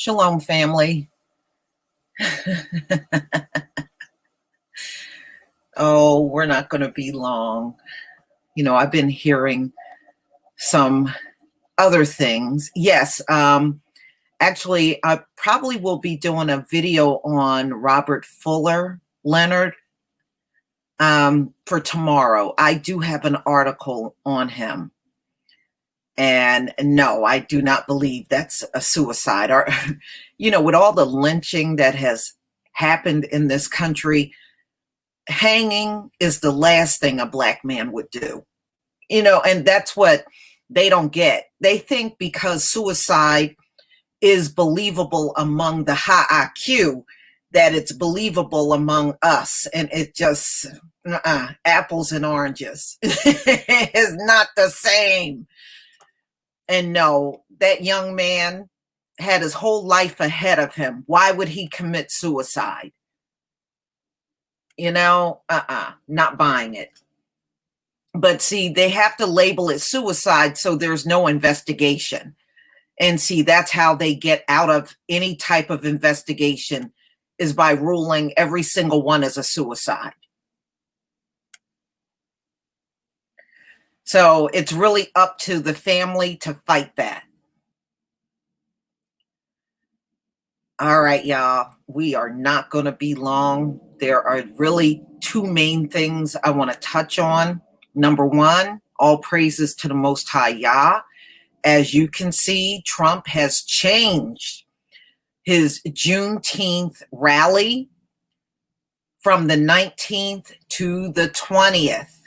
Shalom, family. Oh, we're not going to be long. I've been hearing some other things. Yes, actually, I probably will be doing a video on Robert Fuller Leonard for tomorrow. I do have an article on him. And no, I do not believe that's a suicide. Or, with all the lynching that has happened in this country, hanging is the last thing a Black man would do. And that's what they don't get. They think because suicide is believable among the high IQ, that it's believable among us. And it just, apples and oranges is not the same. And no, that young man had his whole life ahead of him. Why would he commit suicide? Not buying it. But see, they have to label it suicide so there's no investigation. And see, that's how they get out of any type of investigation, is by ruling every single one as a suicide. So it's really up to the family to fight that. All right, y'all, we are not going to be long. There are really two main things I want to touch on. Number one, all praises to the Most High Yah. As you can see, Trump has changed his Juneteenth rally from the 19th to the 20th.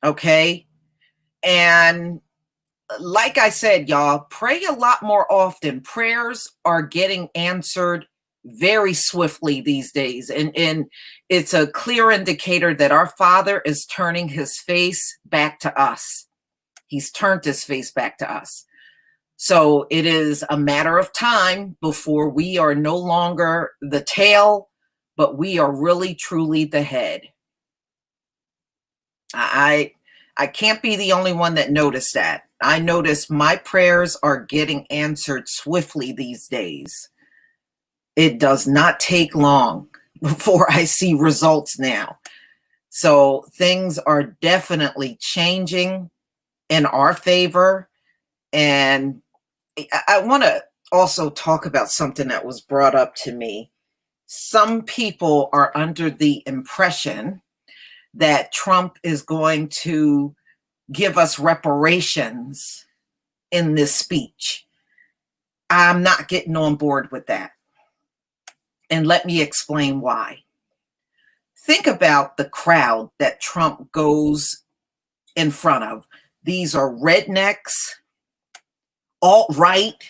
Okay? And like I said, y'all, pray a lot more often. Prayers are getting answered very swiftly these days. And it's a clear indicator that our Father is turning his face back to us. He's turned his face back to us. So it is a matter of time before we are no longer the tail, but we are really, truly the head. I can't be the only one that noticed that. I notice my prayers are getting answered swiftly these days. It does not take long before I see results now. So things are definitely changing in our favor. And I want to also talk about something that was brought up to me. Some people are under the impression that Trump is going to give us reparations in this speech. I'm not getting on board with that. And let me explain why. Think about the crowd that Trump goes in front of. These are rednecks, alt-right,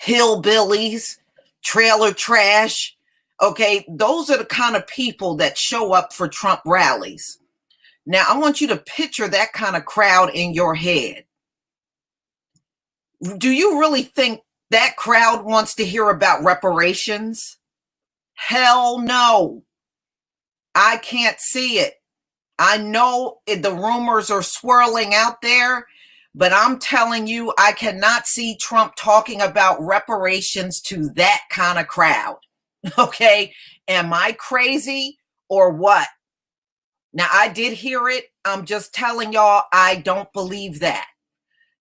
hillbillies, trailer trash. Okay, those are the kind of people that show up for Trump rallies. Now, I want you to picture that kind of crowd in your head. Do you really think that crowd wants to hear about reparations? Hell no. I can't see it. I know the rumors are swirling out there, but I'm telling you, I cannot see Trump talking about reparations to that kind of crowd. Okay? Am I crazy or what? Now, I did hear it. I'm just telling y'all, I don't believe that.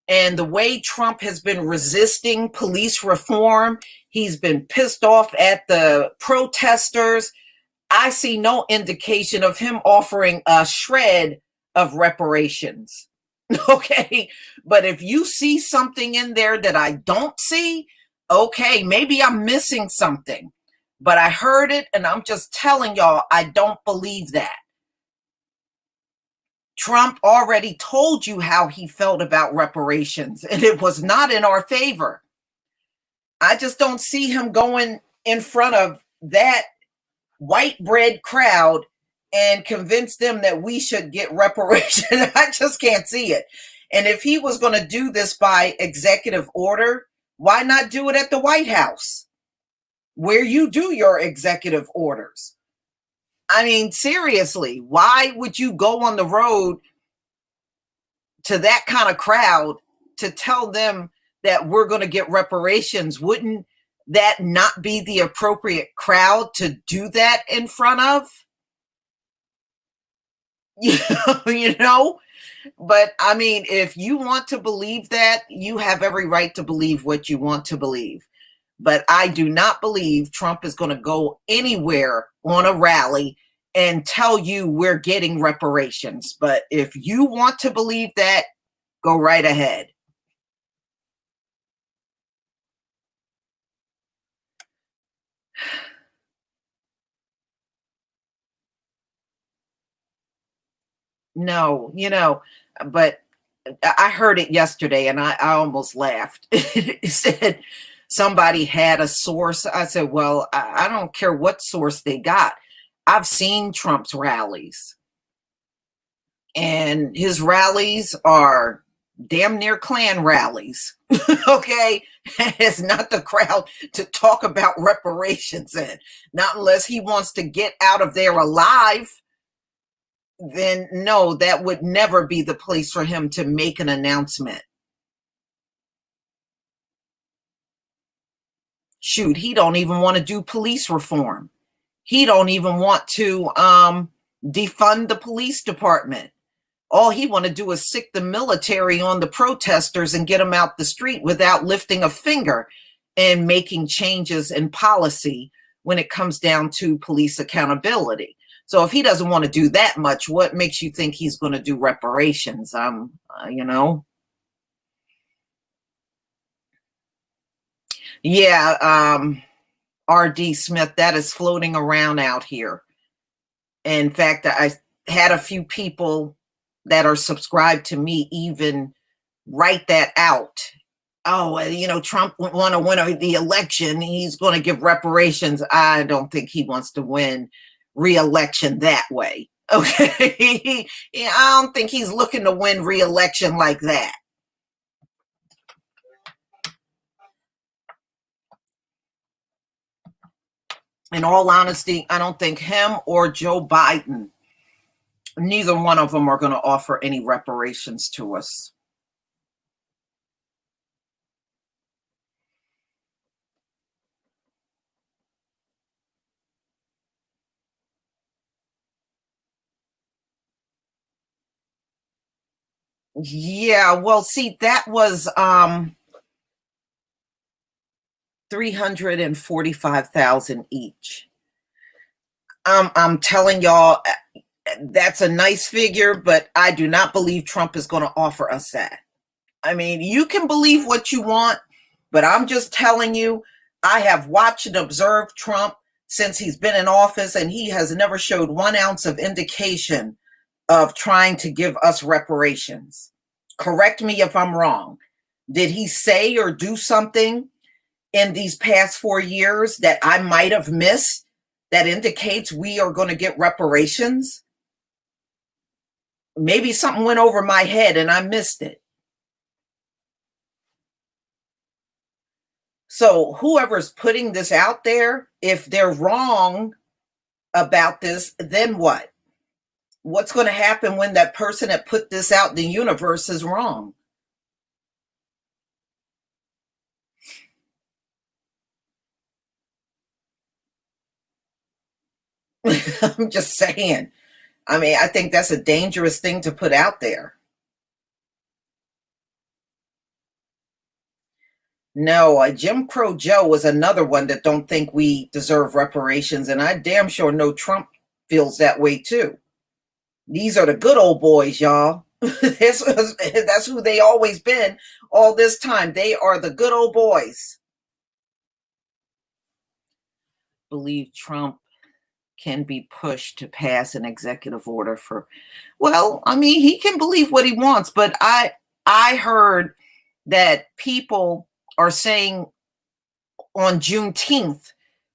And the way Trump has been resisting police reform, he's been pissed off at the protesters. I see no indication of him offering a shred of reparations. Okay, but if you see something in there that I don't see, okay, maybe I'm missing something. But I heard it, and I'm just telling y'all, I don't believe that. Trump already told you how he felt about reparations, and it was not in our favor. I just don't see him going in front of that white bread crowd and convince them that we should get reparations. I just can't see it. And if he was going to do this by executive order, why not do it at the White House, where you do your executive orders? I mean, seriously, why would you go on the road to that kind of crowd to tell them that we're going to get reparations, wouldn't that not be the appropriate crowd to do that in front of? You know? But I mean, if you want to believe that, you have every right to believe what you want to believe. But I do not believe Trump is going to go anywhere on a rally and tell you we're getting reparations. But if you want to believe that, go right ahead. No, but I heard it yesterday and I almost laughed. It said somebody had a source. I said, well, I don't care what source they got. I've seen Trump's rallies, and his rallies are damn near Klan rallies. Okay. It's not the crowd to talk about reparations in, not unless he wants to get out of there alive. Then no, that would never be the place for him to make an announcement. Shoot, he don't even want to do police reform. He don't even want to defund the police department. All he want to do is sick the military on the protesters and get them out the street without lifting a finger and making changes in policy when it comes down to police accountability. So if he doesn't want to do that much, what makes you think he's going to do reparations? Yeah, R.D. Smith, that is floating around out here. In fact, I had a few people that are subscribed to me even write that out. Oh, Trump want to win the election. He's going to give reparations. I don't think he wants to win re-election that way. Okay. I don't think he's looking to win re-election like that. In all honesty, I don't think him or Joe Biden, neither one of them are going to offer any reparations to us. Yeah, well, see, that was 345,000 each. I'm telling y'all, that's a nice figure, but I do not believe Trump is going to offer us that. I mean, you can believe what you want, but I'm just telling you, I have watched and observed Trump since he's been in office, and he has never showed 1 ounce of indication of trying to give us reparations. Correct me if I'm wrong. Did he say or do something in these past 4 years that I might have missed that indicates we are going to get reparations? Maybe something went over my head and I missed it. So whoever's putting this out there, if they're wrong about this, then what? What's going to happen when that person that put this out in the universe is wrong? I'm just saying. I mean, I think that's a dangerous thing to put out there. No, Jim Crow Joe was another one that don't think we deserve reparations, and I damn sure know Trump feels that way too. These are the good old boys, y'all. That's who they always been all this time. They are the good old boys. Believe Trump can be pushed to pass an executive order for, well, I mean, he can believe what he wants, but I heard that people are saying on Juneteenth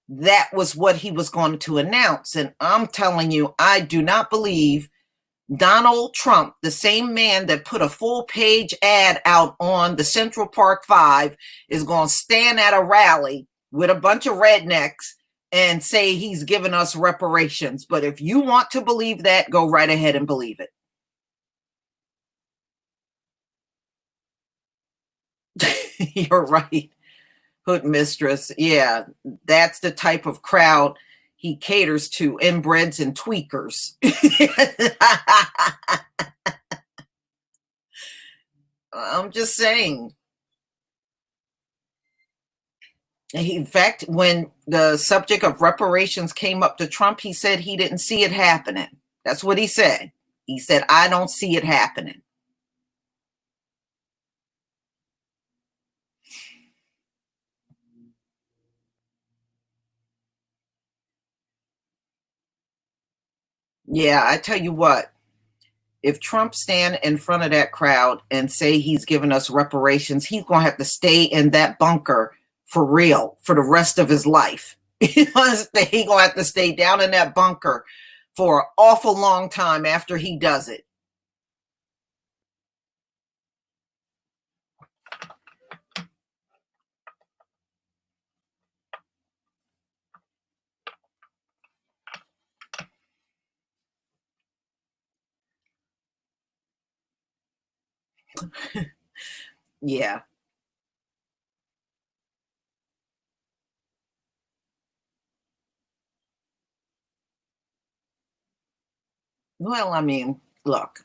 that was what he was going to announce. And I'm telling you, I do not believe Donald Trump, the same man that put a full page ad out on the Central Park 5, is going to stand at a rally with a bunch of rednecks and say he's giving us reparations. But if you want to believe that, go right ahead and believe it. You're right. Hood mistress. Yeah, that's the type of crowd he caters to, inbreds and tweakers. I'm just saying. In fact, when the subject of reparations came up to Trump, he said he didn't see it happening. That's what he said. He said, I don't see it happening. Yeah, I tell you what, if Trump stand in front of that crowd and say he's giving us reparations, he's going to have to stay in that bunker for real for the rest of his life. He's going to have to stay down in that bunker for an awful long time after he does it. Yeah. Well, I mean, look,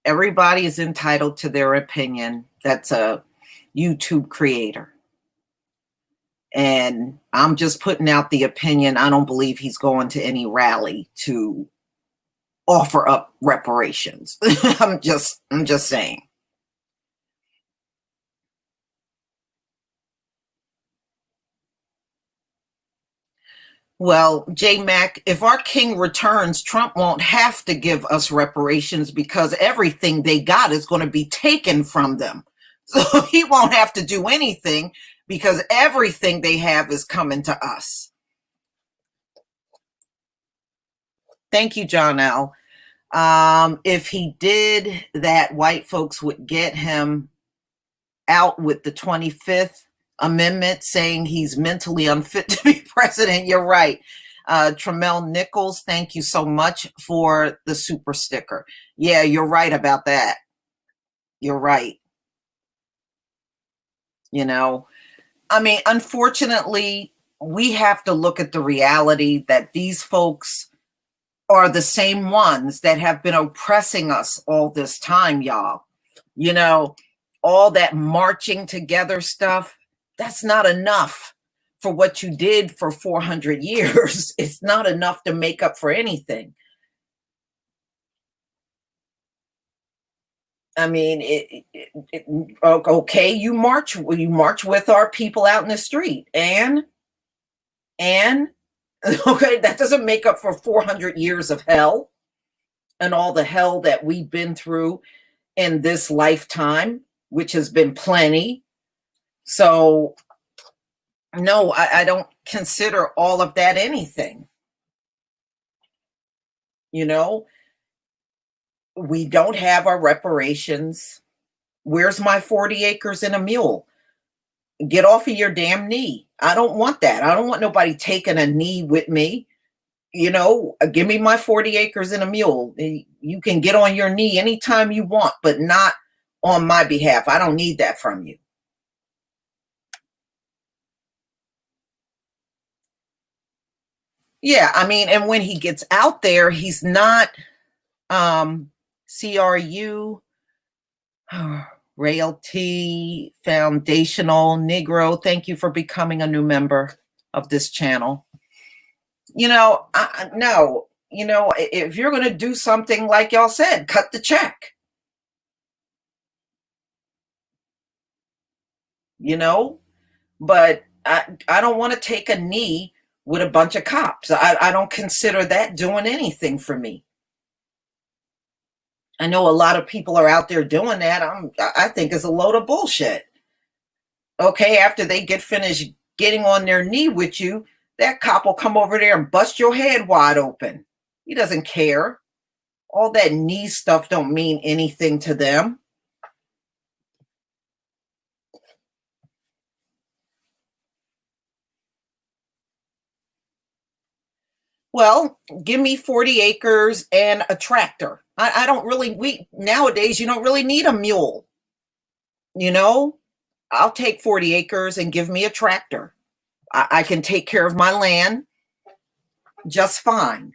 everybody is entitled to their opinion. That's a YouTube creator. And I'm just putting out the opinion. I don't believe he's going to any rally to offer up reparations. I'm just saying. Well, J Mac, if our king returns, Trump won't have to give us reparations because everything they got is going to be taken from them. So he won't have to do anything because everything they have is coming to us. Thank you, John L. If he did that, white folks would get him out with the 25th Amendment saying he's mentally unfit to be president. You're right. Tremel Nichols, thank you so much for the super sticker. Yeah, you're right about that. You're right. You know, I mean, unfortunately, we have to look at the reality that these folks are the same ones that have been oppressing us all this time, y'all. You know, all that marching together stuff, that's not enough for what you did for 400 years. It's not enough to make up for anything. I mean, okay, you march with our people out in the street, and okay, that doesn't make up for 400 years of hell and all the hell that we've been through in this lifetime, which has been plenty. So, no, I don't consider all of that anything. You know, we don't have our reparations. Where's my 40 acres and a mule? Get off of your damn knee. I don't want that. I don't want nobody taking a knee with me. You know, give me my 40 acres and a mule. You can get on your knee anytime you want, but not on my behalf. I don't need that from you. Yeah, I mean, and when he gets out there, he's not CRU, Realty Foundational Negro. Thank you for becoming a new member of this channel. You know, no, you know, if you're going to do something like y'all said, cut the check. You know, but I don't want to take a knee with a bunch of cops. I don't consider that doing anything for me. I know a lot of people are out there doing that. I think it's a load of bullshit. Okay, after they get finished getting on their knee with you, that cop will come over there and bust your head wide open. He doesn't care. All that knee stuff don't mean anything to them. Well, give me 40 acres and a tractor. I don't really, we nowadays, you don't really need a mule. You know, I'll take 40 acres and give me a tractor. I can take care of my land just fine.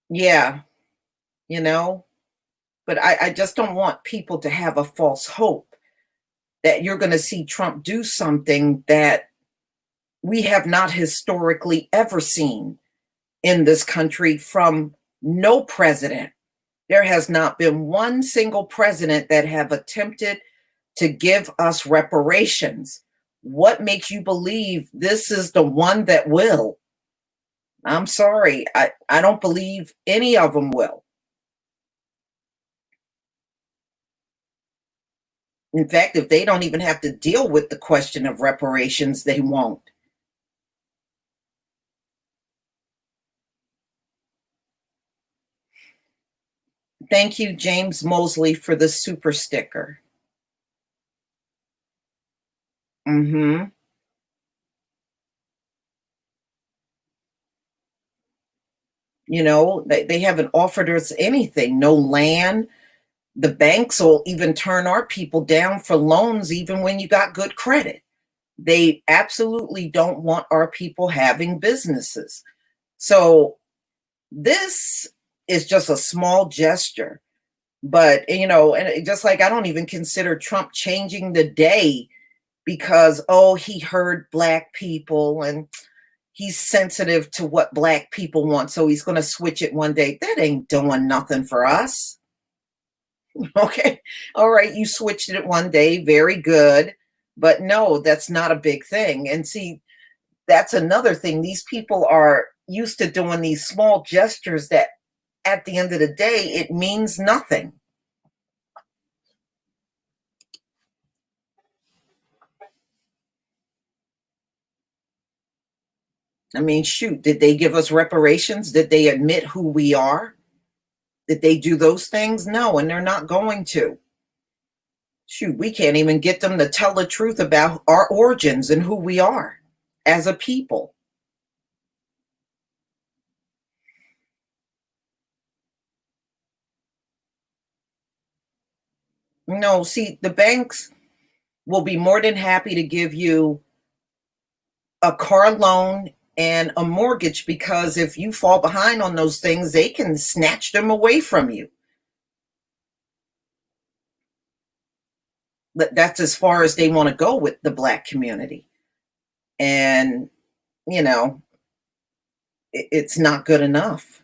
Yeah, you know, but I just don't want people to have a false hope that you're going to see Trump do something that we have not historically ever seen in this country from no president. There has not been one single president that have attempted to give us reparations. What makes you believe this is the one that will? I'm sorry. I don't believe any of them will. In fact, if they don't even have to deal with the question of reparations, they won't. Thank you, James Mosley, for the super sticker. Mm-hmm. You know, they haven't offered us anything, no land. The banks will even turn our people down for loans, even when you got good credit. They absolutely don't want our people having businesses. So this is just a small gesture. But, you know, and just like I don't even consider Trump changing the day because, oh, he heard Black people and he's sensitive to what Black people want. So he's going to switch it one day. That ain't doing nothing for us. Okay. All right. You switched it one day. Very good. But no, that's not a big thing. And see, that's another thing. These people are used to doing these small gestures that at the end of the day, it means nothing. I mean, shoot, did they give us reparations? Did they admit who we are? Did they do those things? No, and they're not going to. Shoot, we can't even get them to tell the truth about our origins and who we are as a people. No, see, the banks will be more than happy to give you a car loan and a mortgage because if you fall behind on those things, they can snatch them away from you. That's as far as they want to go with the Black community. And, you know, it's not good enough.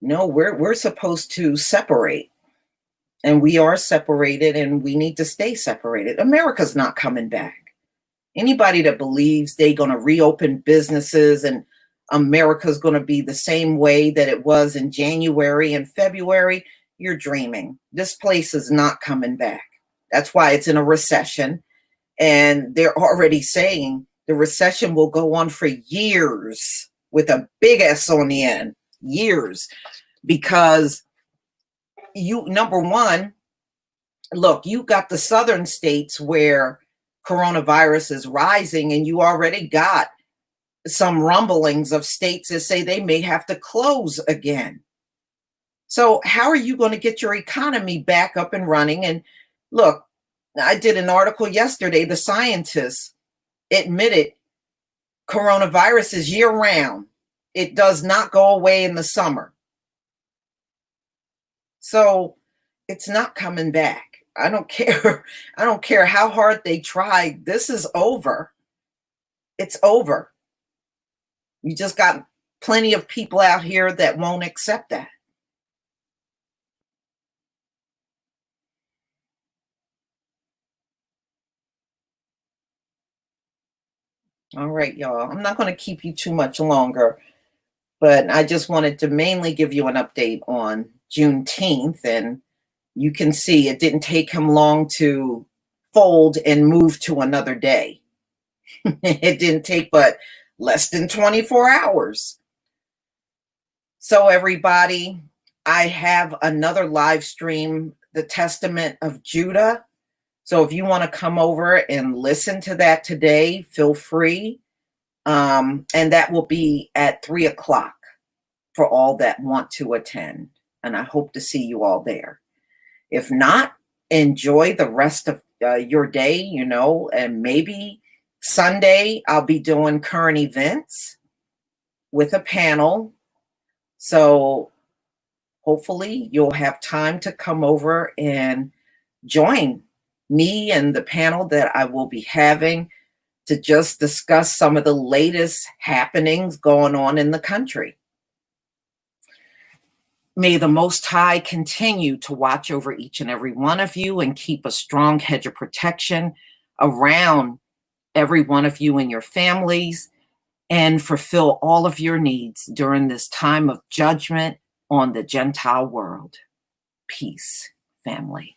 No, we're supposed to separate, and we are separated, and we need to stay separated. America's not coming back. Anybody that believes they're going to reopen businesses and America's going to be the same way that it was in January and February, you're dreaming. This place is not coming back. That's why it's in a recession. And they're already saying the recession will go on for years with a big S on the end, years, because number one, look, you got the southern states where coronavirus is rising, and you already got some rumblings of states that say they may have to close again. So how are you going to get your economy back up and running? And look, I did an article yesterday. The scientists admitted coronavirus is year round. It does not go away in the summer. So it's not coming back. I don't care. I don't care how hard they try. This is over. It's over. You just got plenty of people out here that won't accept that. All right, y'all. I'm not going to keep you too much longer, but I just wanted to mainly give you an update on Juneteenth. And you can see it didn't take him long to fold and move to another day. It didn't take but less than 24 hours. So everybody, I have another live stream, The Testament of Judah. So if you want to come over and listen to that today, feel free. And that will be at 3 o'clock for all that want to attend. And I hope to see you all there. If not, enjoy the rest of your day, and maybe Sunday I'll be doing current events with a panel. So hopefully you'll have time to come over and join me and the panel that I will be having to just discuss some of the latest happenings going on in the country. May the Most High continue to watch over each and every one of you and keep a strong hedge of protection around every one of you and your families, and fulfill all of your needs during this time of judgment on the Gentile world. Peace, family.